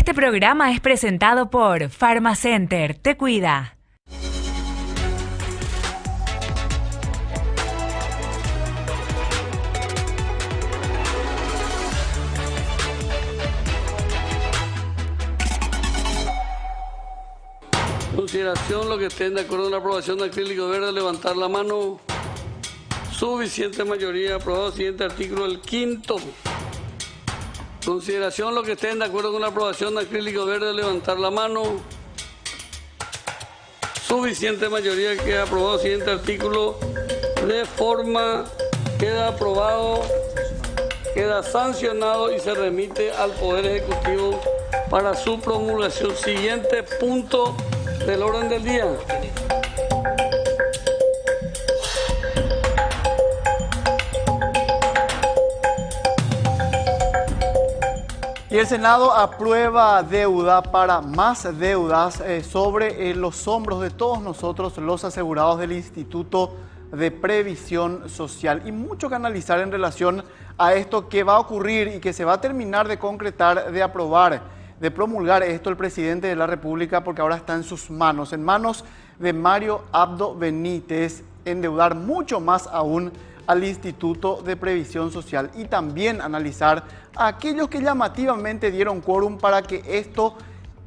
Este programa es presentado por Pharmacenter. Te cuida. Consideración, lo que estén de acuerdo con la aprobación del acrílico verde, levantar la mano. Suficiente mayoría, aprobado. Siguiente artículo, el quinto. Consideración, lo que estén de acuerdo con la aprobación del acrílico verde, levantar la mano. Suficiente mayoría, queda aprobado. Siguiente artículo, de forma, queda aprobado, queda sancionado y se remite al Poder Ejecutivo para su promulgación. Siguiente punto del orden del día. Y el Senado aprueba deuda para más deudas sobre los hombros de todos nosotros, los asegurados del Instituto de Previsión Social. Y mucho que analizar en relación a esto que va a ocurrir y que se va a terminar de concretar, de aprobar, de promulgar esto el presidente de la República, porque ahora está en sus manos, en manos de Mario Abdo Benítez, endeudar mucho más aún al Instituto de Previsión Social y también analizar a aquellos que llamativamente dieron quórum para que esto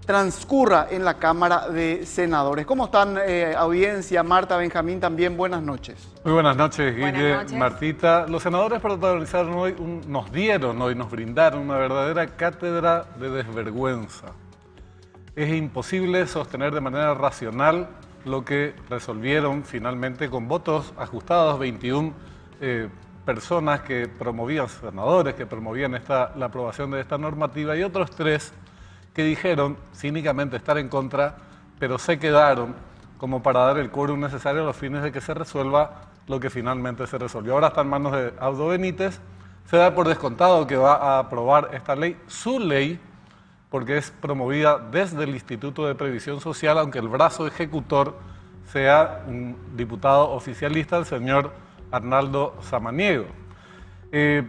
transcurra en la Cámara de Senadores. ¿Cómo están, audiencia? Marta, Benjamín, también buenas noches. Muy buenas noches, Guille, buenas noches. Martita. Los senadores protagonizaron hoy, nos brindaron una verdadera cátedra de desvergüenza. Es imposible sostener de manera racional lo que resolvieron finalmente con votos ajustados, 21 personas que promovían, senadores que promovían la aprobación de esta normativa y otros 3 que dijeron cínicamente estar en contra, pero se quedaron como para dar el quórum necesario a los fines de que se resuelva lo que finalmente se resolvió. Ahora está en manos de Abdo Benítez. Se da por descontado que va a aprobar esta ley, su ley, porque es promovida desde el Instituto de Previsión Social, aunque el brazo ejecutor sea un diputado oficialista, el señor Arnaldo Samaniego. De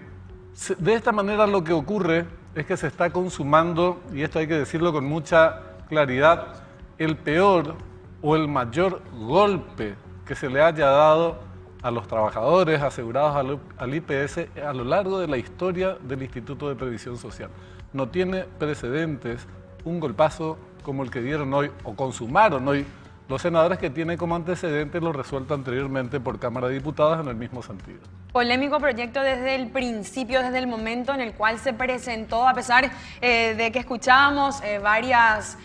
esta manera lo que ocurre es que se está consumando, y esto hay que decirlo con mucha claridad, el peor o el mayor golpe que se le haya dado a los trabajadores asegurados al IPS a lo largo de la historia del Instituto de Previsión Social. No tiene precedentes un golpazo como el que dieron hoy o consumaron hoy los senadores, que tiene como antecedente lo resuelto anteriormente por Cámara de Diputados en el mismo sentido. Polémico proyecto desde el principio, desde el momento en el cual se presentó, a pesar de que escuchábamos varias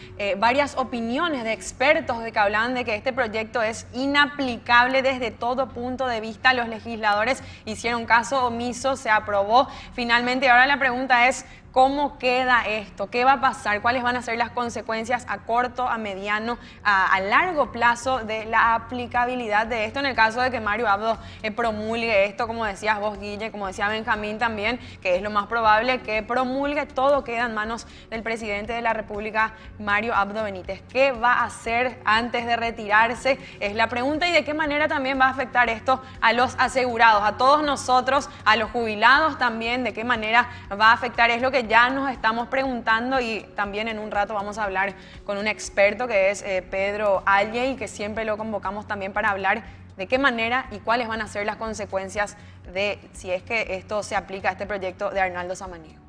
opiniones de expertos de que hablaban de que este proyecto es inaplicable desde todo punto de vista. Los legisladores hicieron caso omiso, se aprobó finalmente. Ahora la pregunta es, ¿cómo queda esto? ¿Qué va a pasar? ¿Cuáles van a ser las consecuencias a corto, a mediano, a largo plazo de la aplicabilidad de esto en el caso de que Mario Abdo promulgue esto, como decías vos, Guille, como decía Benjamín también, que es lo más probable que promulgue? Todo queda en manos del presidente de la República, Mario Abdo Benítez. ¿Qué va a hacer antes de retirarse? Es la pregunta. Y de qué manera también va a afectar esto a los asegurados, a todos nosotros, a los jubilados también. ¿De qué manera va a afectar? Es lo que ya nos estamos preguntando, y también en un rato vamos a hablar con un experto que es Pedro Alle, y que siempre lo convocamos también para hablar de qué manera y cuáles van a ser las consecuencias de si es que esto se aplica a este proyecto de Arnaldo Samaniego.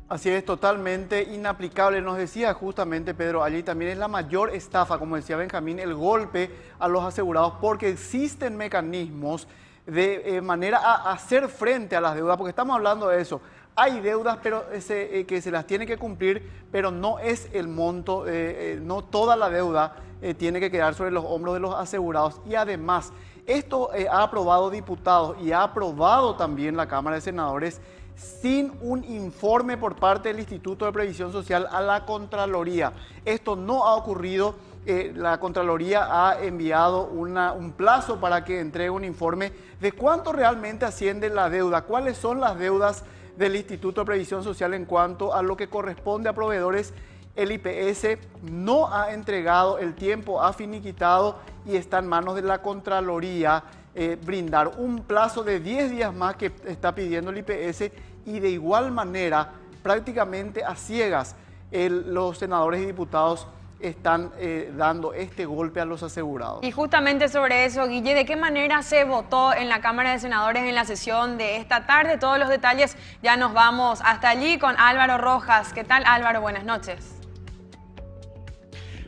Así es, totalmente inaplicable. Nos decía justamente Pedro Alle, y también es la mayor estafa, como decía Benjamín, el golpe a los asegurados, porque existen mecanismos de manera a hacer frente a las deudas, porque estamos hablando de eso. Hay deudas pero que se las tiene que cumplir, pero no es el monto, no toda la deuda tiene que quedar sobre los hombros de los asegurados. Y además, esto ha aprobado diputados y ha aprobado también la Cámara de Senadores sin un informe por parte del Instituto de Previsión Social a la Contraloría. Esto no ha ocurrido. La Contraloría ha enviado un plazo para que entregue un informe de cuánto realmente asciende la deuda, cuáles son las deudas del Instituto de Previsión Social en cuanto a lo que corresponde a proveedores. El IPS no ha entregado, el tiempo ha finiquitado y está en manos de la Contraloría brindar un plazo de 10 días más que está pidiendo el IPS, y de igual manera, prácticamente a ciegas, los senadores y diputados están dando este golpe a los asegurados. Y justamente sobre eso, Guille, ¿de qué manera se votó en la Cámara de Senadores en la sesión de esta tarde? Todos los detalles ya nos vamos hasta allí con Álvaro Rojas. ¿Qué tal, Álvaro? Buenas noches.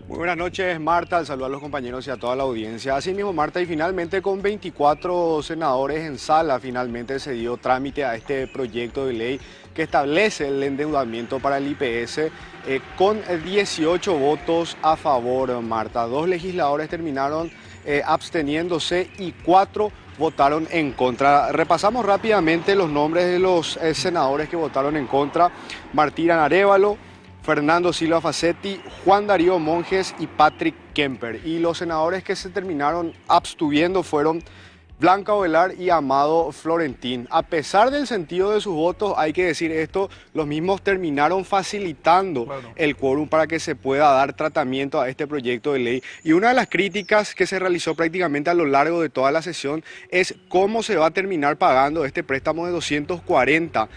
Muy buenas noches, Marta. Al saludar a los compañeros y a toda la audiencia. Así mismo, Marta, y finalmente con 24 senadores en sala, finalmente se dio trámite a este proyecto de ley que establece el endeudamiento para el IPS con 18 votos a favor, Marta. 2 legisladores terminaron absteniéndose y 4 votaron en contra. Repasamos rápidamente los nombres de los senadores que votaron en contra. Martín Arévalo, Fernando Silva Facetti, Juan Darío Monjes y Patrick Kemper. Y los senadores que se terminaron abstuviendo fueron Blanca Ovelar y Amado Florentín. A pesar del sentido de sus votos, hay que decir esto, los mismos terminaron facilitando el quórum para que se pueda dar tratamiento a este proyecto de ley. Y una de las críticas que se realizó prácticamente a lo largo de toda la sesión es cómo se va a terminar pagando este préstamo de 240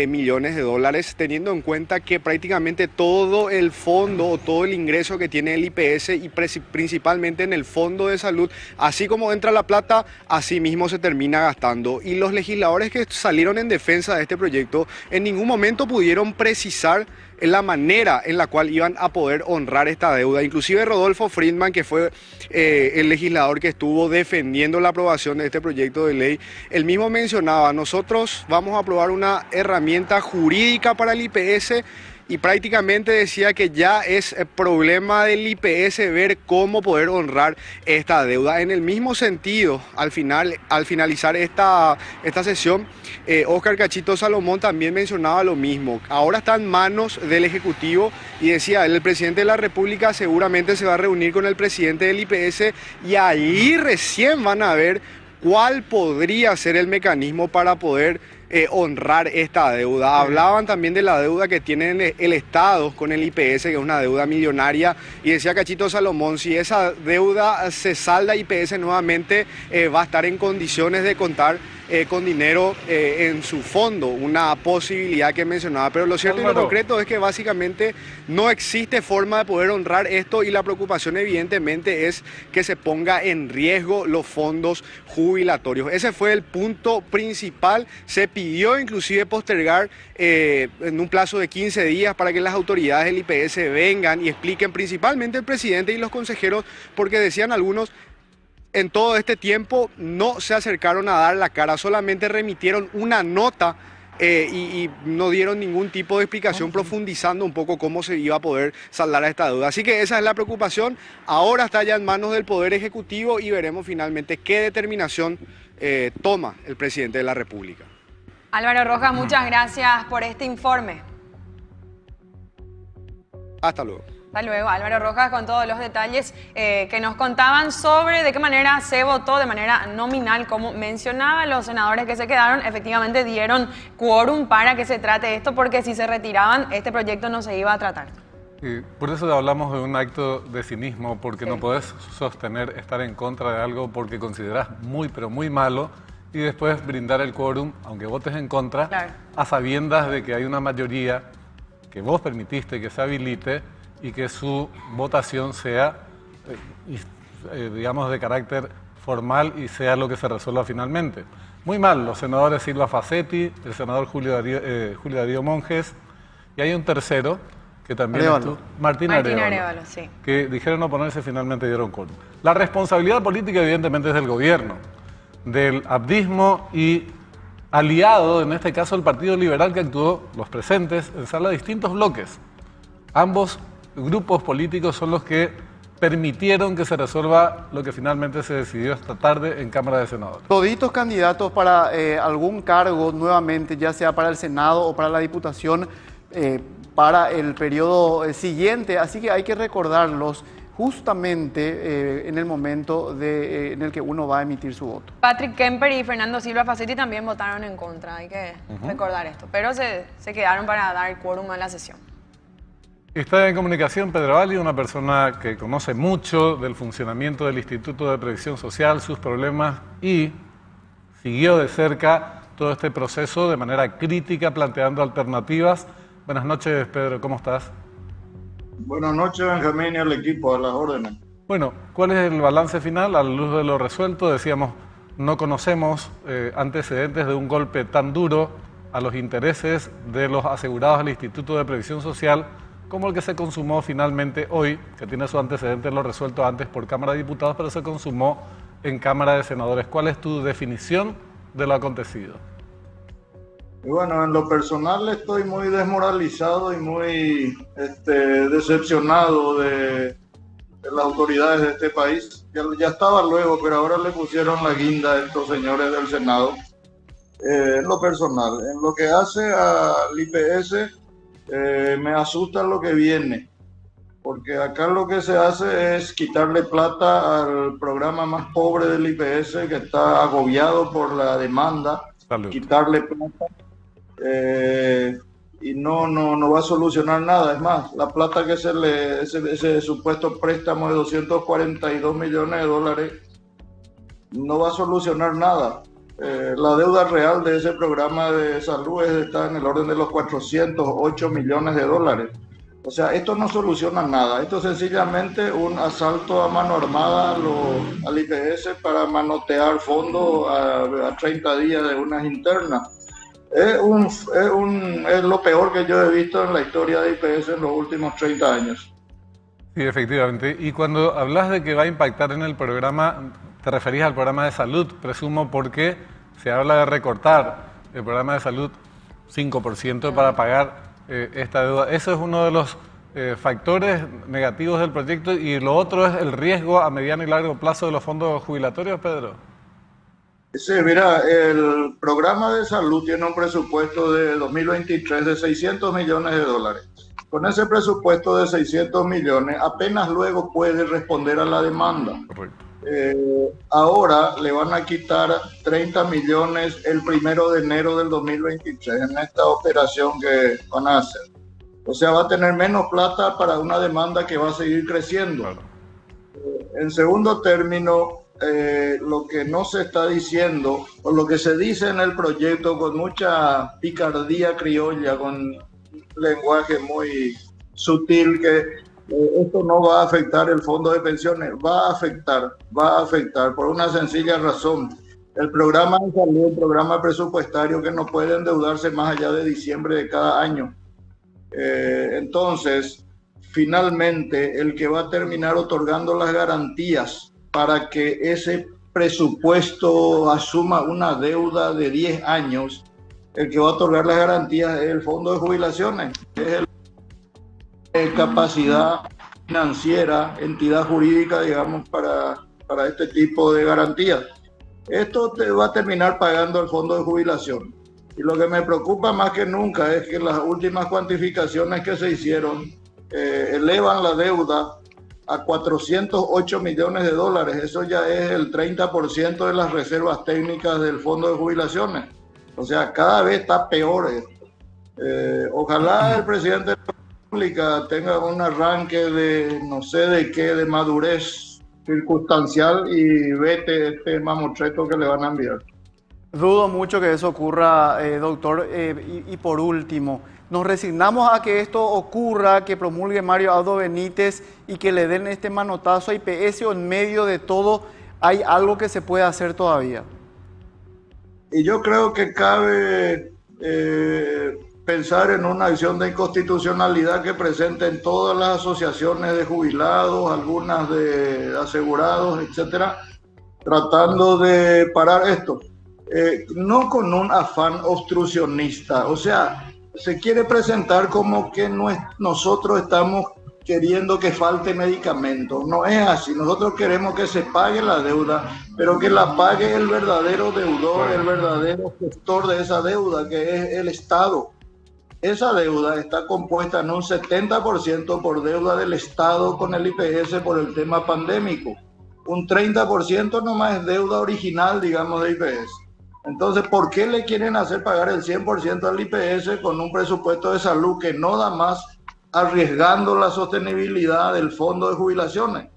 millones de dólares, teniendo en cuenta que prácticamente todo el fondo o todo el ingreso que tiene el IPS y principalmente en el fondo de salud, así como entra la plata, así mismo se termina gastando. Y los legisladores que salieron en defensa de este proyecto en ningún momento pudieron precisar la manera en la cual iban a poder honrar esta deuda. Inclusive Rodolfo Friedman, que fue el legislador que estuvo defendiendo la aprobación de este proyecto de ley, él mismo mencionaba: nosotros vamos a aprobar una herramienta jurídica para el IPS, y prácticamente decía que ya es problema del IPS ver cómo poder honrar esta deuda. En el mismo sentido, al finalizar esta sesión, Óscar Cachito Salomón también mencionaba lo mismo. Ahora está en manos del Ejecutivo y decía, el presidente de la República seguramente se va a reunir con el presidente del IPS y ahí recién van a ver cuál podría ser el mecanismo para poder honrar esta deuda. Hablaban también de la deuda que tiene el Estado con el IPS, que es una deuda millonaria, y decía Cachito Salomón, si esa deuda se salda, IPS nuevamente va a estar en condiciones de contar con dinero en su fondo, una posibilidad que mencionaba. Pero lo cierto y lo concreto es que básicamente no existe forma de poder honrar esto, y la preocupación evidentemente es que se ponga en riesgo los fondos jubilatorios. Ese fue el punto principal. Se pidió inclusive postergar en un plazo de 15 días para que las autoridades del IPS vengan y expliquen, principalmente el presidente y los consejeros, porque decían algunos, en todo este tiempo no se acercaron a dar la cara, solamente remitieron una nota y no dieron ningún tipo de explicación profundizando un poco cómo se iba a poder saldar a esta deuda. Así que esa es la preocupación. Ahora está ya en manos del Poder Ejecutivo y veremos finalmente qué determinación toma el presidente de la República. Álvaro Rojas, muchas gracias por este informe. Hasta luego. Hasta luego, Álvaro Rojas, con todos los detalles que nos contaban sobre de qué manera se votó de manera nominal. Como mencionaba, los senadores que se quedaron efectivamente dieron quórum para que se trate esto, porque si se retiraban, este proyecto no se iba a tratar. Y por eso hablamos de un acto de cinismo, porque no podés sostener estar en contra de algo porque considerás muy, pero muy malo, y después brindar el quórum, aunque votes en contra, a sabiendas de que hay una mayoría que vos permitiste que se habilite y que su votación sea, digamos, de carácter formal y sea lo que se resuelva finalmente. Muy mal, los senadores Silva Facetti, el senador Julio Darío Monjes, y hay un tercero que también estuvo, Martín Arévalo, sí, que dijeron oponerse, finalmente dieron quórum. La responsabilidad política evidentemente es del gobierno, del abdismo y aliado, en este caso el Partido Liberal, que actuó, los presentes, en sala de distintos bloques. Ambos grupos políticos son los que permitieron que se resuelva lo que finalmente se decidió esta tarde en Cámara de Senadores. Toditos candidatos para algún cargo nuevamente, ya sea para el Senado o para la Diputación, para el periodo siguiente, así que hay que recordarlos justamente en el momento en el que uno va a emitir su voto. Patrick Kemper y Fernando Silva Facetti también votaron en contra, hay que recordar esto, pero se quedaron para dar quórum a la sesión. Está en comunicación Pedro Ali, una persona que conoce mucho del funcionamiento del Instituto de Previsión Social, sus problemas, y siguió de cerca todo este proceso de manera crítica, planteando alternativas. Buenas noches, Pedro, ¿cómo estás? Buenas noches, Benjamín, y al equipo, a las órdenes. Bueno, ¿cuál es el balance final a la luz de lo resuelto? Decíamos, no conocemos antecedentes de un golpe tan duro a los intereses de los asegurados del Instituto de Previsión Social como el que se consumó finalmente hoy, que tiene su antecedente en lo resuelto antes por Cámara de Diputados, pero se consumó en Cámara de Senadores. ¿Cuál es tu definición de lo acontecido? Y bueno, en lo personal estoy muy desmoralizado y muy decepcionado de las autoridades de este país. Ya estaba luego, pero ahora le pusieron la guinda a estos señores del Senado. En lo personal, en lo que hace al IPS, me asusta lo que viene, porque acá lo que se hace es quitarle plata al programa más pobre del IPS, que está agobiado por la demanda. Salud. Quitarle plata y no va a solucionar nada. Es más, la plata que ese supuesto préstamo de 242 millones de dólares no va a solucionar nada. La deuda real de ese programa de salud está en el orden de los 408 millones de dólares. O sea, esto no soluciona nada. Esto es sencillamente un asalto a mano armada al IPS para manotear fondos a 30 días de unas internas. Es lo peor que yo he visto en la historia de IPS en los últimos 30 años. Sí, efectivamente. Y cuando hablas de que va a impactar en el programa, te referís al programa de salud, presumo, porque se habla de recortar el programa de salud 5% para pagar esta deuda. Eso es uno de los factores negativos del proyecto, y lo otro es el riesgo a mediano y largo plazo de los fondos jubilatorios, Pedro. Sí, mira, el programa de salud tiene un presupuesto de 2023 de 600 millones de dólares. Con ese presupuesto de 600 millones, apenas luego puede responder a la demanda. Correcto. Ahora le van a quitar 30 millones el 1 de enero del 2023 en esta operación que van a hacer. O sea, va a tener menos plata para una demanda que va a seguir creciendo. Claro. En segundo término, lo que no se está diciendo, o lo que se dice en el proyecto con mucha picardía criolla, con lenguaje muy sutil, que esto no va a afectar el fondo de pensiones. Va a afectar por una sencilla razón. El programa de salud, el programa presupuestario, que no puede endeudarse más allá de diciembre de cada año. Entonces, finalmente, el que va a terminar otorgando las garantías para que ese presupuesto asuma una deuda de 10 años, el que va a otorgar las garantías es el fondo de jubilaciones, es el capacidad financiera, entidad jurídica, digamos, para este tipo de garantías. Esto te va a terminar pagando el fondo de jubilación. Y lo que me preocupa más que nunca es que las últimas cuantificaciones que se hicieron elevan la deuda a 408 millones de dólares. Eso ya es el 30% de las reservas técnicas del fondo de jubilaciones. O sea, cada vez está peor esto. Ojalá el presidente de la República tenga un arranque de no sé de qué, de madurez circunstancial, y vete este mamotreto que le van a enviar. Dudo mucho que eso ocurra, doctor. Y por último, nos resignamos a que esto ocurra, que promulgue Mario Abdo Benítez y que le den este manotazo a IPS, o en medio de todo hay algo que se puede hacer todavía. Y yo creo que cabe pensar en una acción de inconstitucionalidad que presenten todas las asociaciones de jubilados, algunas de asegurados, etcétera, tratando de parar esto. No con un afán obstruccionista, o sea, se quiere presentar como que nosotros estamos queriendo que falte medicamentos. No es así. Nosotros queremos que se pague la deuda, pero que la pague el verdadero deudor, el verdadero gestor de esa deuda, que es el Estado. Esa deuda está compuesta en un 70% por deuda del Estado con el IPS por el tema pandémico. Un 30% nomás es deuda original, digamos, de IPS. Entonces, ¿por qué le quieren hacer pagar el 100% al IPS con un presupuesto de salud que no da más, arriesgando la sostenibilidad del fondo de jubilaciones?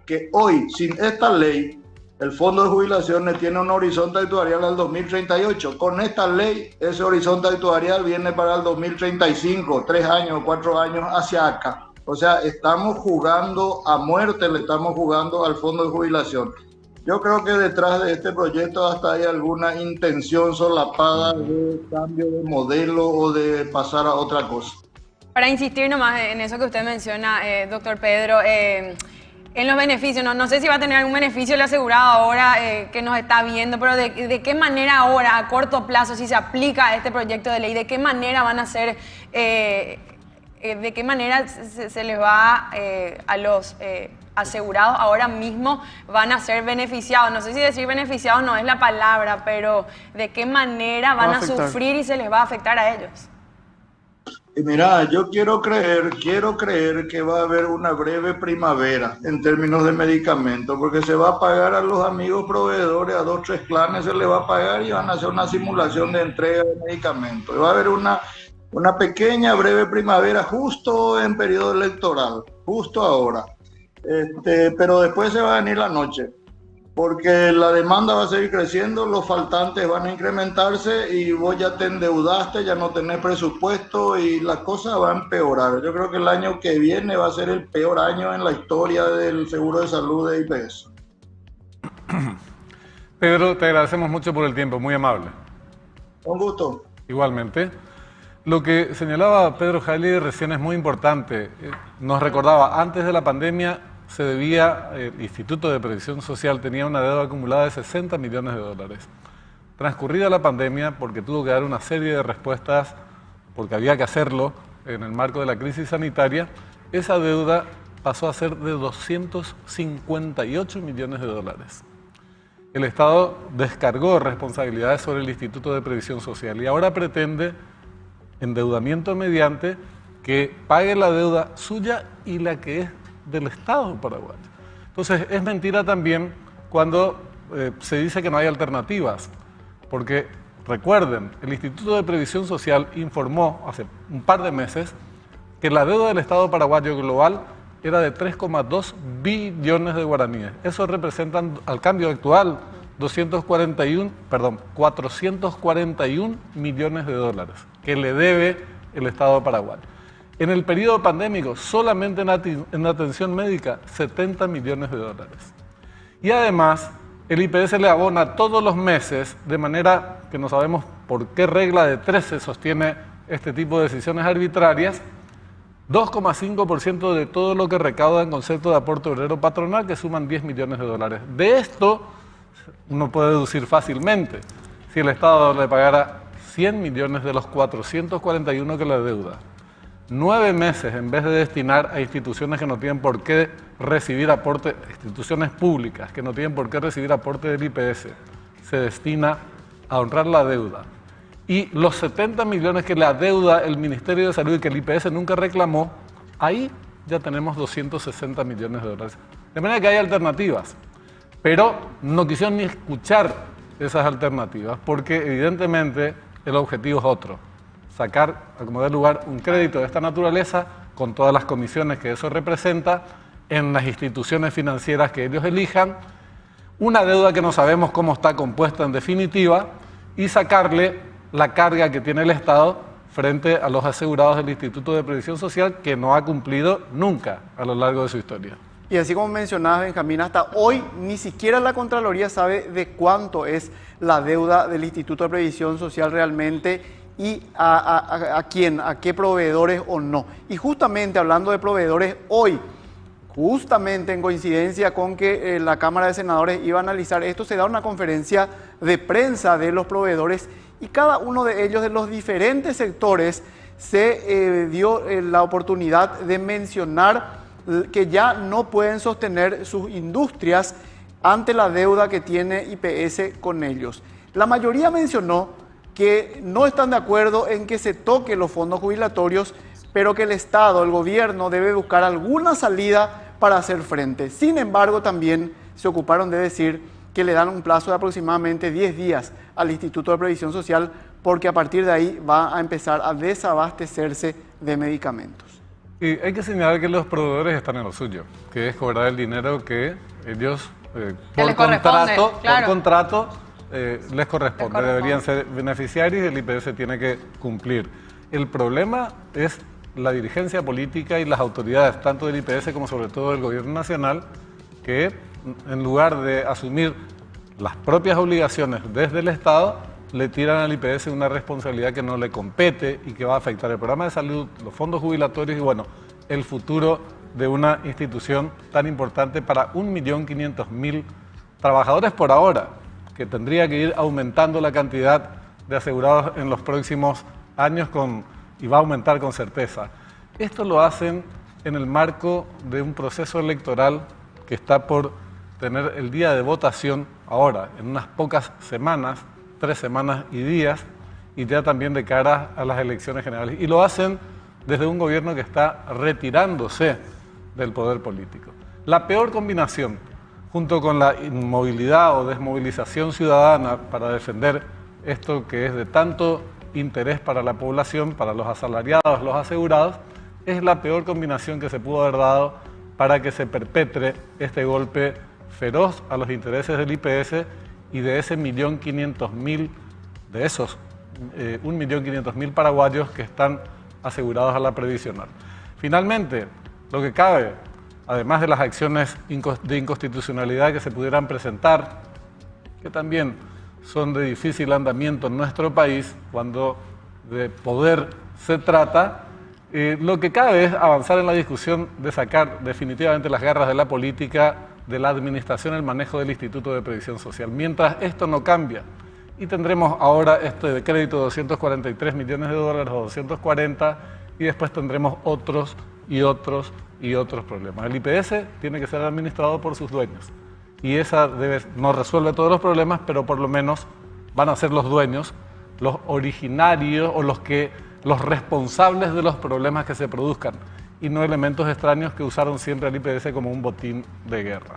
Que hoy, sin esta ley, el fondo de jubilaciones tiene un horizonte actuarial al 2038. Con esta ley, ese horizonte actuarial viene para el 2035, 3 años o 4 años hacia acá. O sea, estamos jugando a muerte, le estamos jugando al fondo de jubilación. Yo creo que detrás de este proyecto hasta hay alguna intención solapada de cambio de modelo o de pasar a otra cosa. Para insistir nomás en eso que usted menciona, doctor Pedro, en los beneficios, no sé si va a tener algún beneficio el asegurado ahora que nos está viendo, pero de qué manera ahora, a corto plazo, si se aplica este proyecto de ley, de qué manera van a ser, de qué manera se les va a los asegurados ahora mismo van a ser beneficiados. No sé si decir beneficiados no es la palabra, pero de qué manera van a sufrir y se les va a afectar a ellos. Y mira, yo quiero creer que va a haber una breve primavera en términos de medicamentos, porque se va a pagar a los amigos proveedores, a 2 o 3 clanes se les va a pagar y van a hacer una simulación de entrega de medicamentos. Y va a haber una pequeña breve primavera justo en periodo electoral, justo ahora. Pero después se va a venir la noche, porque la demanda va a seguir creciendo, los faltantes van a incrementarse y vos ya te endeudaste, ya no tenés presupuesto y la cosa va a empeorar. Yo creo que el año que viene va a ser el peor año en la historia del seguro de salud de IPS. Pedro, te agradecemos mucho por el tiempo, muy amable. Un gusto. Igualmente. Lo que señalaba Pedro Jalí recién es muy importante. Nos recordaba, antes de la pandemia se debía, el Instituto de Previsión Social tenía una deuda acumulada de 60 millones de dólares. Transcurrida la pandemia, porque tuvo que dar una serie de respuestas, porque había que hacerlo en el marco de la crisis sanitaria, esa deuda pasó a ser de 258 millones de dólares. El Estado descargó responsabilidades sobre el Instituto de Previsión Social y ahora pretende endeudamiento mediante que pague la deuda suya y la que es del Estado paraguayo. Entonces, es mentira también cuando se dice que no hay alternativas, porque recuerden, el Instituto de Previsión Social informó hace un par de meses que la deuda del Estado paraguayo global era de 3,2 billones de guaraníes. Eso representa al cambio actual 441 millones de dólares que le debe el Estado paraguayo. En el periodo pandémico, solamente en atención médica, 70 millones de dólares. Y además, el IPS le abona todos los meses, de manera que no sabemos por qué regla de 3 se sostiene este tipo de decisiones arbitrarias, 2,5% de todo lo que recauda en concepto de aporte obrero patronal, que suman 10 millones de dólares. De esto, uno puede deducir fácilmente, si el Estado le pagara 100 millones de los 441 que le deuda, 9 meses en vez de destinar a instituciones que no tienen por qué recibir aporte, instituciones públicas que no tienen por qué recibir aporte del IPS, se destina a honrar la deuda. Y los 70 millones que le adeuda el Ministerio de Salud y que el IPS nunca reclamó, ahí ya tenemos 260 millones de dólares. De manera que hay alternativas, pero no quisieron ni escuchar esas alternativas porque evidentemente el objetivo es otro. Sacar, a como dé lugar, un crédito de esta naturaleza con todas las comisiones que eso representa en las instituciones financieras que ellos elijan, una deuda que no sabemos cómo está compuesta en definitiva y sacarle la carga que tiene el Estado frente a los asegurados del Instituto de Previsión Social que no ha cumplido nunca a lo largo de su historia. Y así como mencionabas, Benjamín, hasta hoy ni siquiera la Contraloría sabe de cuánto es la deuda del Instituto de Previsión Social realmente y a quién, a qué proveedores o no. Y justamente hablando de proveedores, hoy, justamente en coincidencia con que la Cámara de Senadores iba a analizar esto, se da una conferencia de prensa de los proveedores y cada uno de ellos de los diferentes sectores se dio la oportunidad de mencionar que ya no pueden sostener sus industrias ante la deuda que tiene IPS con ellos. La mayoría mencionó que no están de acuerdo en que se toquen los fondos jubilatorios, pero que el Estado, el gobierno, debe buscar alguna salida para hacer frente. Sin embargo, también se ocuparon de decir que le dan un plazo de aproximadamente 10 días al Instituto de Previsión Social, porque a partir de ahí va a empezar a desabastecerse de medicamentos. Y hay que señalar que los proveedores están en lo suyo, que es cobrar el dinero que ellos por contrato les corresponde. Deberían ser beneficiarios y el IPS tiene que cumplir. El problema es la dirigencia política y las autoridades, tanto del IPS como sobre todo del gobierno nacional, que en lugar de asumir las propias obligaciones desde el Estado, le tiran al IPS una responsabilidad que no le compete y que va a afectar el programa de salud, los fondos jubilatorios y bueno, el futuro de una institución tan importante para 1.500.000 trabajadores por ahora, que tendría que ir aumentando la cantidad de asegurados en los próximos años y va a aumentar con certeza. Esto lo hacen en el marco de un proceso electoral que está por tener el día de votación ahora, en unas pocas semanas, 3 semanas y días, y ya también de cara a las elecciones generales. Y lo hacen desde un gobierno que está retirándose del poder político. La peor combinación, junto con la inmovilidad o desmovilización ciudadana para defender esto que es de tanto interés para la población, para los asalariados, los asegurados, es la peor combinación que se pudo haber dado para que se perpetre este golpe feroz a los intereses del IPS y de ese 1.500.000, de esos 1.500.000 paraguayos que están asegurados a la previsional. Finalmente, lo que cabe, además de las acciones de inconstitucionalidad que se pudieran presentar, que también son de difícil andamiento en nuestro país, cuando de poder se trata, lo que cabe es avanzar en la discusión de sacar definitivamente las garras de la política, de la administración, el manejo del Instituto de Previsión Social. Mientras esto no cambia, y tendremos ahora este de crédito de 243 millones de dólares o 240, y después tendremos otros y otros y otros problemas. El IPS tiene que ser administrado por sus dueños, y esa no resuelve todos los problemas, pero por lo menos van a ser los dueños, los originarios o los responsables de los problemas que se produzcan, y no elementos extraños que usaron siempre al IPS como un botín de guerra.